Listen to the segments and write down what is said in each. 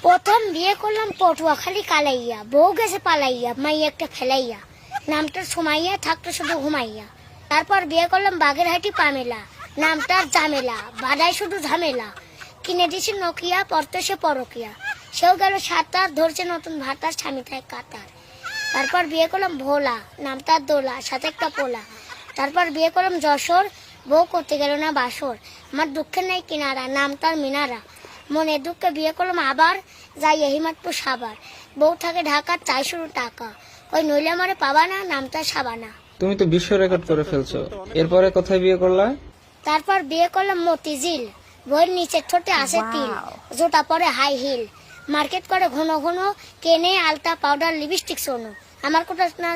প্রথম বিয়ে করলাম পটুয়াখালী কালাইয়া, বউ গেছে পালাইয়া, মাইয়া একটা ফেলাইয়া, নামটার সুমাইয়া, থাকতো শুধু ঘুমাইয়া। তারপর বিয়ে করলাম বাগেরহাটি পামেলা, নামটার জামেলা, বাদায় শুধু ঝামেলা। কিনে দিছি নকিয়া, পড়তে সে পরকিয়া, সেও গেল সাঁতার, ধরছে নতুন ভাতার, স্বামী থাকে কাতার। তারপর বিয়ে করলাম ভোলা, নামটার দোলা, সাথে একটা পোলা। তারপর বিয়ে করলাম যশোর, বউ করতে গেল না বাসর, আমার দুঃখের নেই কিনারা, নামটার মিনারা। মনে দুঃখে বিয়ে করলাম আবার, যাই হিমাতপুর সাবার, বউ থাকে ঢাকা, চাই শুরু টাকা, ওই নইলে আমারে পাবা না, নামটার সাবানা। তুমি তো বিশ্ব রেকর্ড করে ফেলছো। এরপরে কোথায় বিয়ে করলা? তারপর বিয়ে করলাম মতিঝিল, বইয়ের নিচের ঠোঁটে আসে তিল, জোটা পরে হাই হিল, মার্কেট করে ঘন ঘন, কেনে আলতা পাউডার লিপস্টিক সোনো, আমার কথা না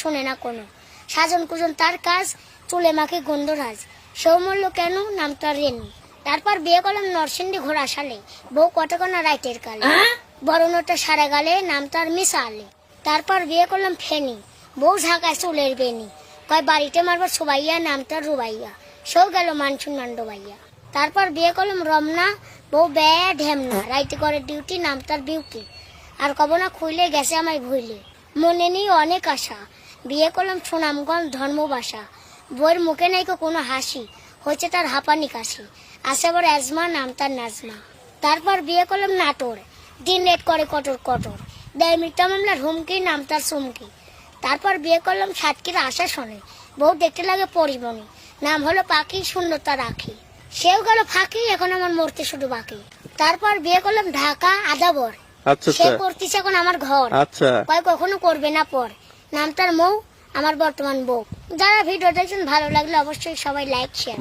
শোনে না কোনো, সাজন কুজন তার কাজ, চুলে মাখে গন্ধরাজ, সেও মরল কেন, নামটা রেনু। তারপর বিয়ে করলাম নরসিংদী ঘোড়াশালে, বউ কটকনা রাইটের কালে, বড় নোটা সারা গালে, নামটার মিশালে। তারপর বিয়ে করলাম ফেনি, বউ ঝাঁকায় চুলের বেনি, কয় বাড়িতে মারবার সুবাইয়া, নামটার রুবাইয়া, সেও গেল মানসুন মান্ডবাইয়া। তারপর বিয়ে করলাম রমনা, বউ ব্যয়া ঢেমনা, রাইতে করে ডিউটি, নামটার বিউটি, আর কব না খুইলে গেছে আমায় ভুইলে, মনে নেই অনেক আশা। বিয়ে করলাম সুনামগঞ্জ ধর্মবাসা, বইয়ের মুখে নাই কোনো হাসি, হয়েছে তার হাঁপানি কাশি, আসে আবার অ্যাজমা, নামটার নাজমা। তারপর বিয়ে করলাম নাটোর, দিন রেট করে কটর কটর, দেয় মিথ্যা মামলার হুমকি, নামটার চুমকি। তারপর বিয়ে করলাম সাতক্ষীরা আশা শোনে, বউ দেখতে লাগে পরিমণি, নাম হলো পাখি, সুন্দরতা রাখি, সেও গেল ফাঁকি, এখন আমার মরতে শুধু বাকি। তারপর বিয়ে করলাম ঢাকা আদাবর, সে করতেছে এখন আমার ঘর, কয় কখনো করবে না পর, নামটার মৌ, আমার বর্তমান বউ। যারা ভিডিও দেখছেন ভালো লাগলে অবশ্যই সবাই লাইক শেয়ার।